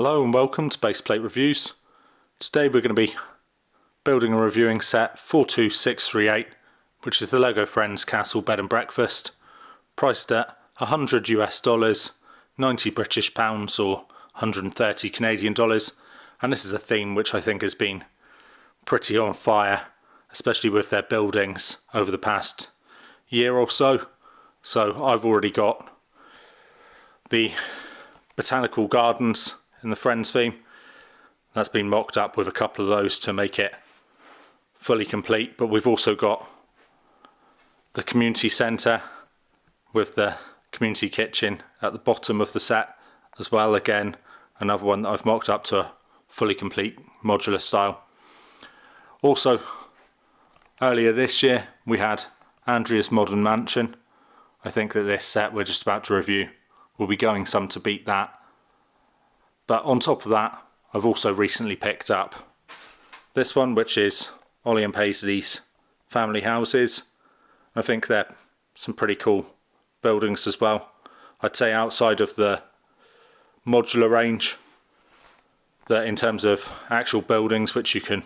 Hello and welcome to Baseplate Reviews. Today we're going to be building and reviewing set 42638, which is the LEGO Friends Castle Bed and Breakfast, priced at $100 US, 90 British pounds or 130 Canadian dollars. And this is a theme which I think has been pretty on fire, especially with their buildings over the past year or so. So I've already got the botanical gardens in the Friends theme. That's been mocked up with a couple of those to make it fully complete, but we've also got the community centre with the community kitchen at the bottom of the set as well. Again, another one that I've mocked up to a fully complete modular style. Also, earlier this year we had Andrea's Modern Mansion. I think that this set we're just about to review will be going some to beat that. But on top of that, I've also recently picked up this one, which is Ollie and Paisley's Family Houses. I think they're some pretty cool buildings as well. I'd say outside of the modular range, that in terms of actual buildings which you can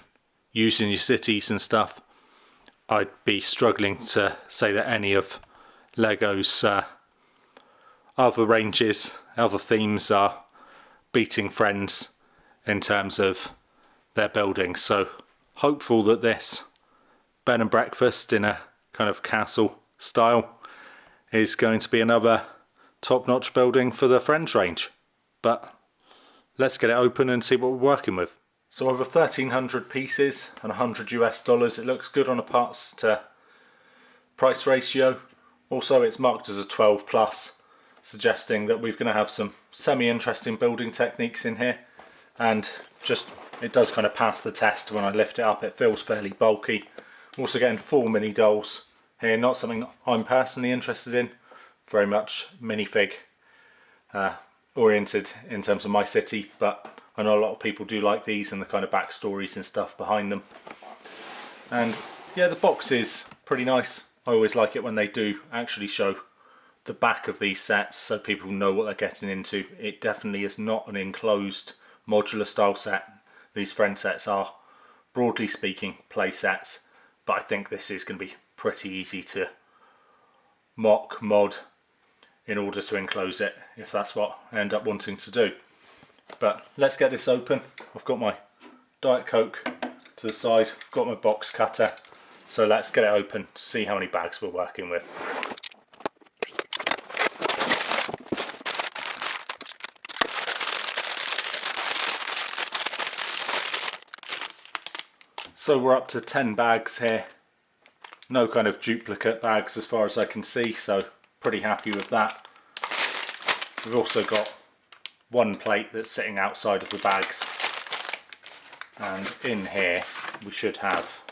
use in your cities and stuff, I'd be struggling to say that any of LEGO's other ranges, other themes are beating Friends in terms of their buildings. So hopeful that this bed and breakfast in a kind of castle style is going to be another top-notch building for the Friends range. But let's get it open and see what we're working with. So over 1,300 pieces and $100 US. It looks good on a parts to price ratio. Also, it's marked as a 12 plus, suggesting that we're going to have some semi-interesting building techniques in here, and just it does kind of pass the test. When I lift it up, it feels fairly bulky. We're also getting 4 mini dolls here, not something I'm personally interested in, very much minifig oriented in terms of my city, but I know a lot of people do like these and the kind of backstories and stuff behind them. And yeah, the box is pretty nice. I always like it when they do actually show the back of these sets so people know what they're getting into. It definitely is not an enclosed modular style set. These Friend sets are, broadly speaking, play sets, but I think this is going to be pretty easy to mod in order to enclose it, if that's what I end up wanting to do. But let's get this open. I've got my Diet Coke to the side, I've got my box cutter, so let's get it open to see how many bags we're working with. So we're up to 10 bags here. No kind of duplicate bags as far as I can see, so pretty happy with that. We've also got one plate that's sitting outside of the bags. And in here we should have,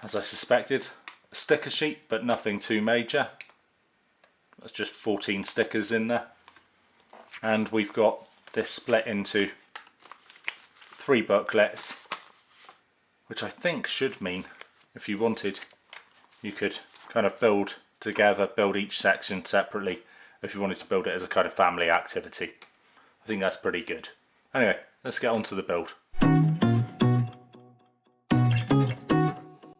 as I suspected, a sticker sheet, but nothing too major. That's just 14 stickers in there. And we've got this split into 3 booklets, which I think should mean if you wanted, you could kind of build together, build each section separately if you wanted to build it as a kind of family activity. I think that's pretty good. Anyway, let's get on to the build.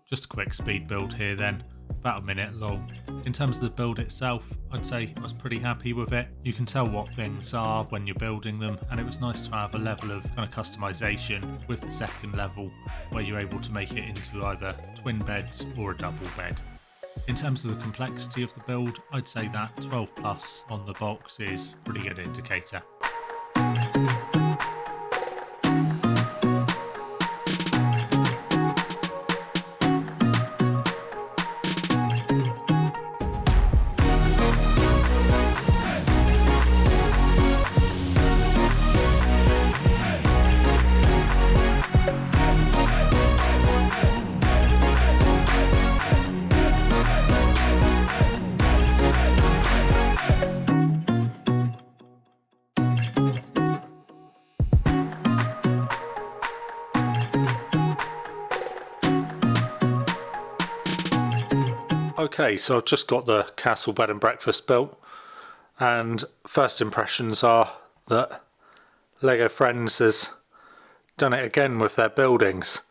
Just a quick speed build here then, about a minute long. In terms of the build itself, I'd say I was pretty happy with it. You can tell what things are when you're building them, and it was nice to have a level of kind of customization with the second level where you're able to make it into either twin beds or a double bed. In terms of the complexity of the build, I'd say that 12 plus on the box is a pretty good indicator. Okay, so I've just got the castle bed and breakfast built, and first impressions are that Lego Friends has done it again with their buildings.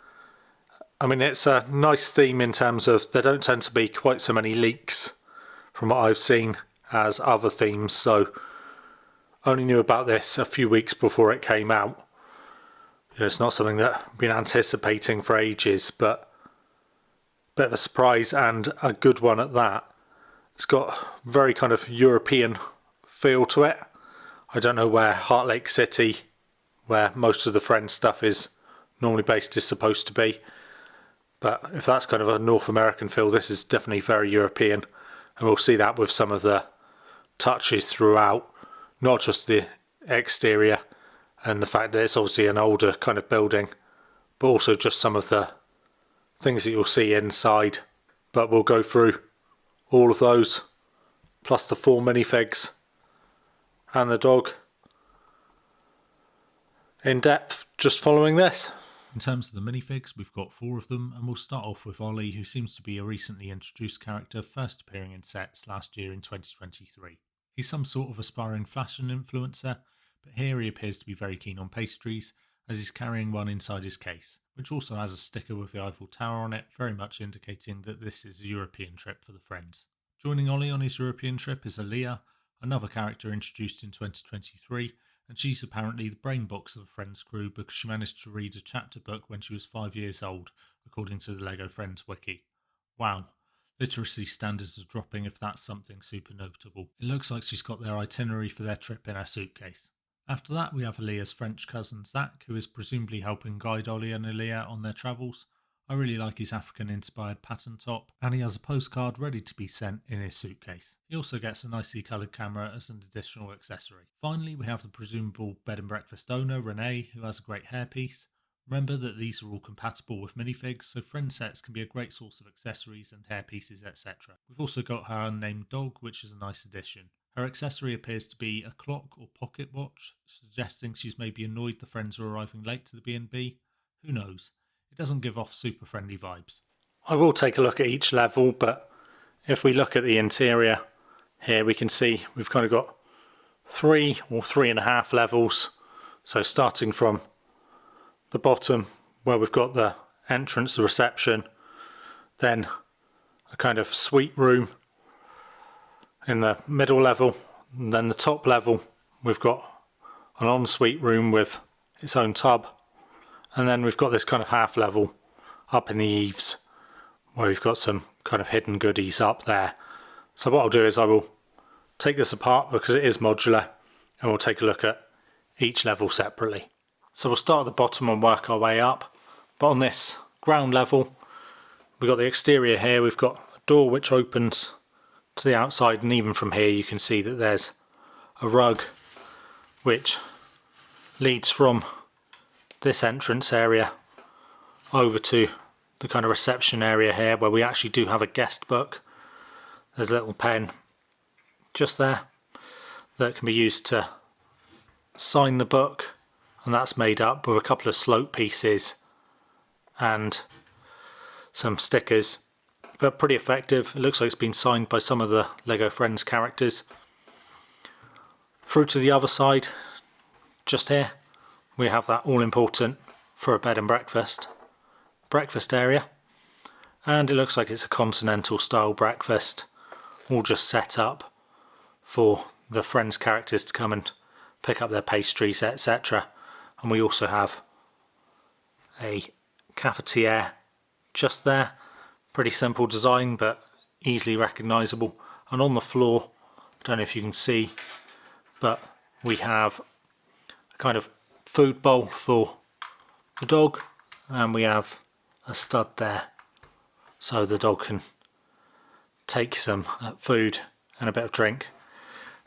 I mean, it's a nice theme in terms of there don't tend to be quite so many leaks from what I've seen as other themes, so only knew about this a few weeks before it came out. It's not something that I've been anticipating for ages, but a bit of a surprise and a good one at that. It's got very kind of European feel to it. I don't know where Heart Lake City, where most of the Friends stuff is normally based, is supposed to be. But if that's kind of a North American feel, this is definitely very European. And we'll see that with some of the touches throughout, not just the exterior and the fact that it's obviously an older kind of building, but also just some of the things that you'll see inside. But we'll go through all of those, plus the 4 minifigs and the dog in depth just following this. In terms of the minifigs, we've got 4 of them, and we'll start off with Ollie, who seems to be a recently introduced character, first appearing in sets last year in 2023. He's some sort of aspiring fashion influencer, but here he appears to be very keen on pastries, as he's carrying one inside his case, which also has a sticker with the Eiffel Tower on it, very much indicating that this is a European trip for the Friends. Joining Ollie on his European trip is Aaliyah, another character introduced in 2023, and she's apparently the brain box of the Friends crew because she managed to read a chapter book when she was 5 years old, according to the LEGO Friends wiki. Wow, literacy standards are dropping if that's something super notable. It looks like she's got their itinerary for their trip in her suitcase. After that, we have Aaliyah's French cousin Zach, who is presumably helping guide Ollie and Aaliyah on their travels. I really like his African-inspired pattern top, and he has a postcard ready to be sent in his suitcase. He also gets a nicely coloured camera as an additional accessory. Finally, we have the presumable bed and breakfast owner, Renee, who has a great hairpiece. Remember that these are all compatible with minifigs, so friend sets can be a great source of accessories and hairpieces, etc. We've also got her unnamed dog, which is a nice addition. Her accessory appears to be a clock or pocket watch, suggesting she's maybe annoyed the friends are arriving late to the B&B. Who knows? It doesn't give off super friendly vibes. I will take a look at each level, but if we look at the interior here, we can see we've kind of got 3 or 3.5 levels. So starting from the bottom where we've got the entrance, the reception, then a kind of suite room in the middle level, and then the top level we've got an ensuite room with its own tub. And then we've got this kind of half level up in the eaves where we've got some kind of hidden goodies up there. So what I'll do is I will take this apart because it is modular, and we'll take a look at each level separately. So we'll start at the bottom and work our way up. But on this ground level, we've got the exterior here. We've got a door which opens to the outside, and even from here you can see that there's a rug which leads from this entrance area over to the kind of reception area here where we actually do have a guest book. There's a little pen just there that can be used to sign the book, and that's made up with a couple of slope pieces and some stickers, but pretty effective. It looks like it's been signed by some of the LEGO Friends characters. Through to the other side, just here, we have that all-important for a bed and breakfast area, and it looks like it's a continental style breakfast, all just set up for the Friends characters to come and pick up their pastries, etc. And we also have a cafetiere just there, pretty simple design but easily recognisable. And on the floor, I don't know if you can see, but we have a kind of food bowl for the dog, and we have a stud there so the dog can take some food and a bit of drink.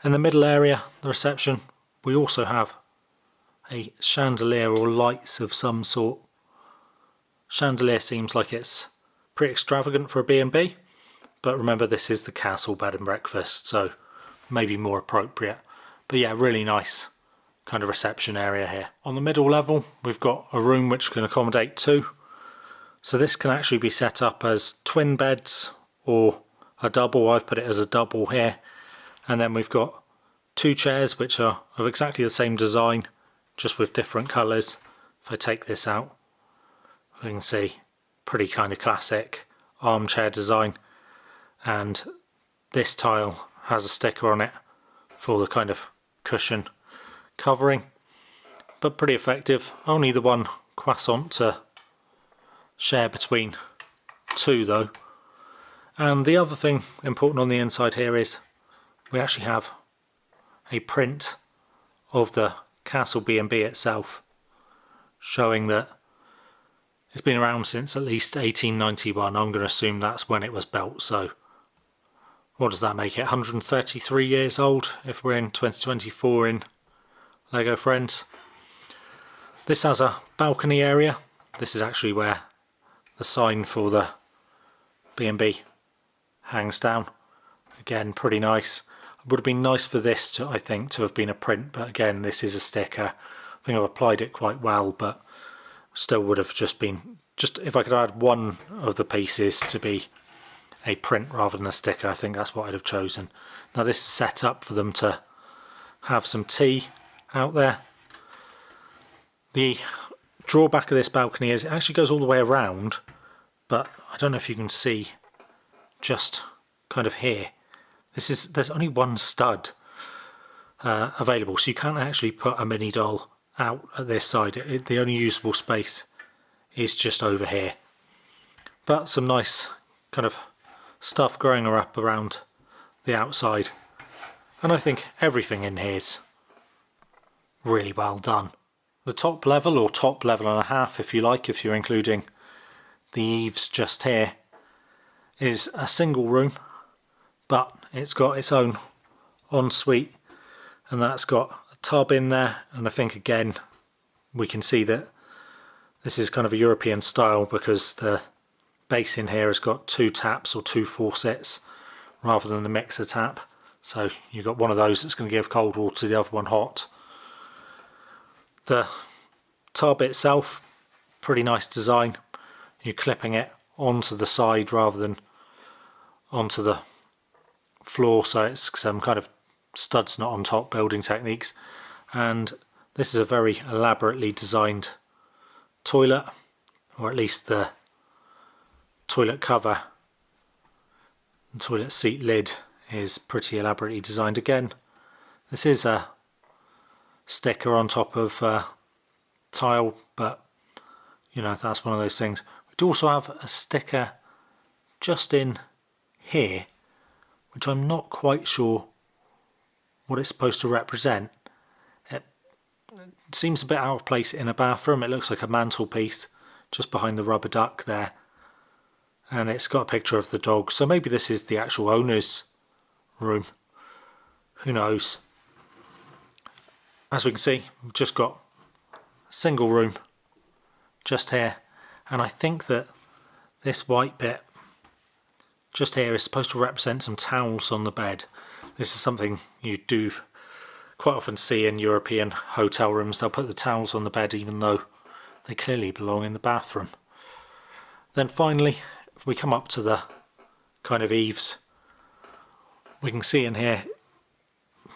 In the middle area, the reception, we also have a chandelier or lights of some sort. Chandelier seems like it's pretty extravagant for a B&B, but remember this is the castle bed and breakfast, so maybe more appropriate. But yeah, really nice kind of reception area here. On the middle level, we've got a room which can accommodate 2. So this can actually be set up as twin beds or a double. I've put it as a double here. And then we've got 2 chairs which are of exactly the same design just with different colours. If I take this out, we can see pretty kind of classic armchair design, and this tile has a sticker on it for the kind of cushion covering, but pretty effective. Only the one croissant to share between two though. And the other thing important on the inside here is we actually have a print of the Castle B&B itself, showing that it's been around since at least 1891. I'm going to assume that's when it was built. So what does that make it? 133 years old if we're in 2024 in Lego Friends. This has a balcony area. This is actually where the sign for the B&B hangs down. Again, pretty nice. It would have been nice for this to, I think, to have been a print, but again, this is a sticker. I think I've applied it quite well, but still would have just been, if I could add one of the pieces to be a print rather than a sticker, I think that's what I'd have chosen. Now this is set up for them to have some tea out there. The drawback of this balcony is it actually goes all the way around, but I don't know if you can see just kind of here. There's only one stud available, so you can't actually put a mini doll out at this side. The only usable space is just over here. But some nice kind of stuff growing up around the outside, and I think everything in here is really well done. The top level, or top level and a half if you like, if you're including the eaves just here, is a single room, but it's got its own ensuite, and that's got a tub in there. And I think again we can see that this is kind of a European style because the base in here has got two taps or two faucets rather than the mixer tap, so you've got one of those that's going to give cold water to the other one hot. The tub itself, pretty nice design. You're clipping it onto the side rather than onto the floor, so it's some kind of studs not on top building techniques. And this is a very elaborately designed toilet, or at least the toilet cover and toilet seat lid is pretty elaborately designed. Again, this is a sticker on top of tile, but you know, that's one of those things. We do also have a sticker just in here, which I'm not quite sure what it's supposed to represent. It seems a bit out of place in a bathroom. It looks like a mantelpiece just behind the rubber duck there, and it's got a picture of the dog, so maybe this is the actual owner's room, who knows. As we can see, we've just got a single room just here, and I think that this white bit just here is supposed to represent some towels on the bed. This is something you do quite often see in European hotel rooms. They'll put the towels on the bed even though they clearly belong in the bathroom. Then finally, if we come up to the kind of eaves, we can see in here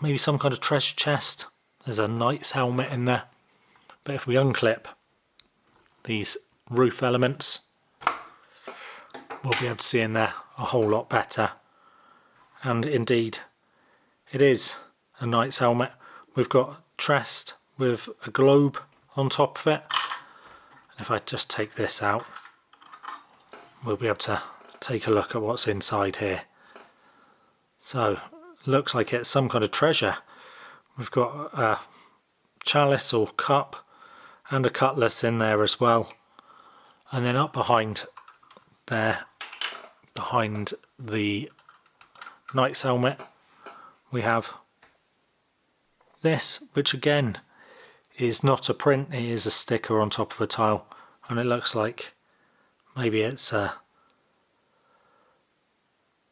maybe some kind of treasure chest. There's a knight's helmet in there, but if we unclip these roof elements, we'll be able to see in there a whole lot better. And indeed, it is a knight's helmet. We've got chest with a globe on top of it. And if I just take this out, we'll be able to take a look at what's inside here. So, looks like it's some kind of treasure. We've got a chalice or cup and a cutlass in there as well. And then up behind there, behind the knight's helmet, we have this, which again is not a print, it is a sticker on top of a tile, and it looks like maybe it's a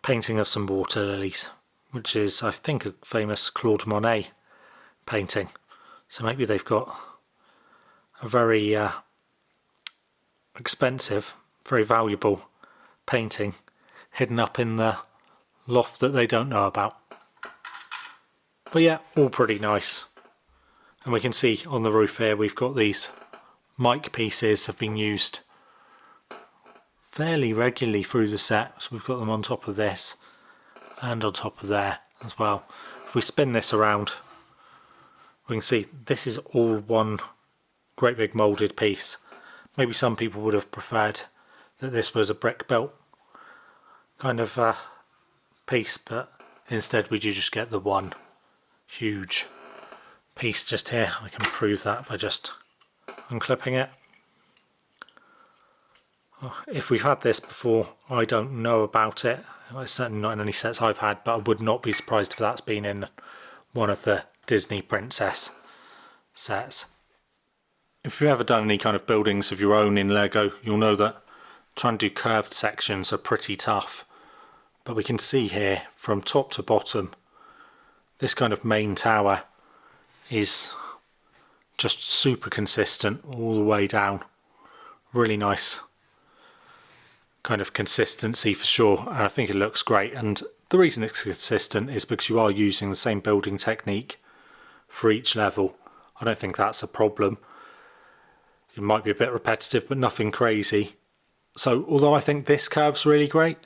painting of some water lilies, which is, I think, a famous Claude Monet painting. So maybe they've got a very expensive, very valuable painting hidden up in the loft that they don't know about. But yeah, all pretty nice. And we can see on the roof here we've got these mic pieces have been used fairly regularly through the set. So we've got them on top of this and on top of there as well. If we spin this around, we can see this is all one great big moulded piece. Maybe some people would have preferred that this was a brick built kind of piece, but instead we do just get the one huge piece just here. I can prove that by just unclipping it. If we've had this before, I don't know about it. It's certainly not in any sets I've had, but I would not be surprised if that's been in one of the Disney Princess sets. If you've ever done any kind of buildings of your own in Lego, you'll know that trying to do curved sections are pretty tough. But we can see here from top to bottom, this kind of main tower is just super consistent all the way down. Really nice kind of consistency for sure, and I think it looks great. And the reason it's consistent is because you are using the same building technique for each level. I don't think that's a problem. It might be a bit repetitive, but nothing crazy. So although I think this curve's really great,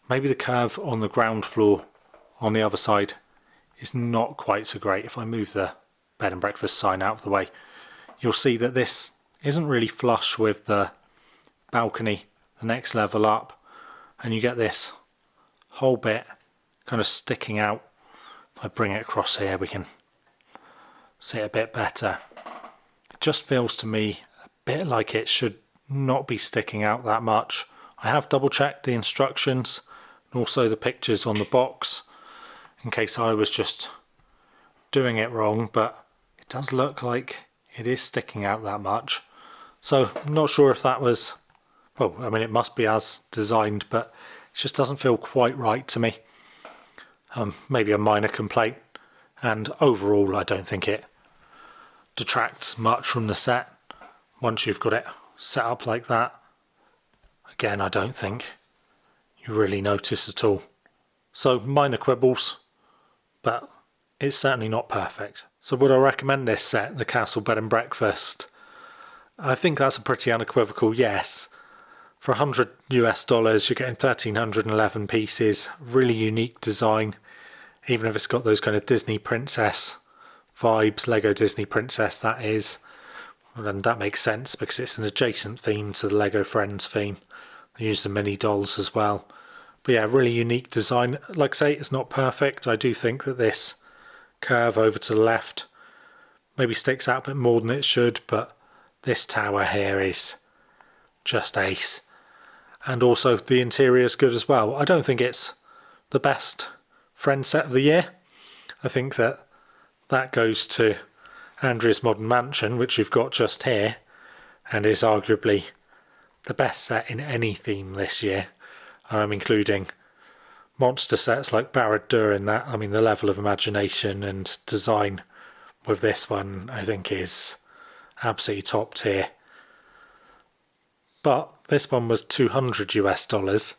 maybe the curve on the ground floor on the other side is not quite so great. If I move the bed and breakfast sign out of the way, you'll see that this isn't really flush with the balcony the next level up, and you get this whole bit kind of sticking out. If I bring it across here, we can see it a bit better. It just feels to me a bit like it should not be sticking out that much. I have double checked the instructions and also the pictures on the box in case I was just doing it wrong, but it does look like it is sticking out that much. So I'm not sure if that was, well, I mean it must be as designed, but it just doesn't feel quite right to me. Maybe a minor complaint, and overall I don't think it detracts much from the set once you've got it set up like that. Again, I don't think you really notice at all. So minor quibbles, but it's certainly not perfect. So would I recommend this set, the Castle Bed and Breakfast? I think that's a pretty unequivocal yes. For $100 US, you're getting 1,311 pieces, really unique design, even if it's got those kind of Disney Princess vibes, Lego Disney Princess that is. And that makes sense because it's an adjacent theme to the Lego Friends theme. They use the mini dolls as well. But yeah, really unique design. Like I say, it's not perfect. I do think that this curve over to the left maybe sticks out a bit more than it should, but this tower here is just ace. And also the interior is good as well. I don't think it's the best Friends set of the year. I think that goes to Andrea's Modern Mansion, which you've got just here, and is arguably the best set in any theme this year. I'm including monster sets like Barad-dûr in that. I mean, the level of imagination and design with this one I think is absolutely top tier. But this one was $200 US,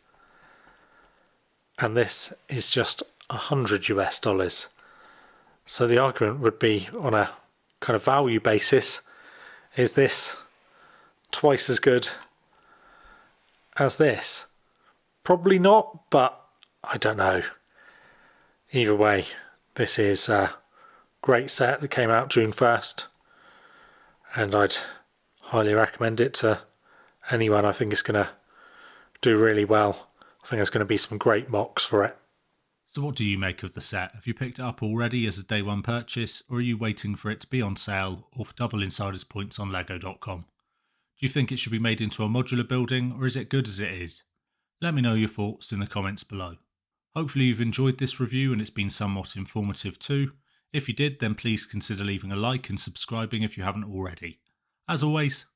and this is just $100 US. So the argument would be, on a kind of value basis, is this twice as good as this? Probably not, but I don't know. Either way, this is a great set that came out June 1st, and I'd highly recommend it to anyone. I think it's going to do really well. I think there's going to be some great mocks for it. So what do you make of the set? Have you picked it up already as a day one purchase, or are you waiting for it to be on sale or for double insiders points on lego.com? Do you think it should be made into a modular building, or is it good as it is? Let me know your thoughts in the comments below. Hopefully you've enjoyed this review and it's been somewhat informative too. If you did, then please consider leaving a like and subscribing if you haven't already. As always,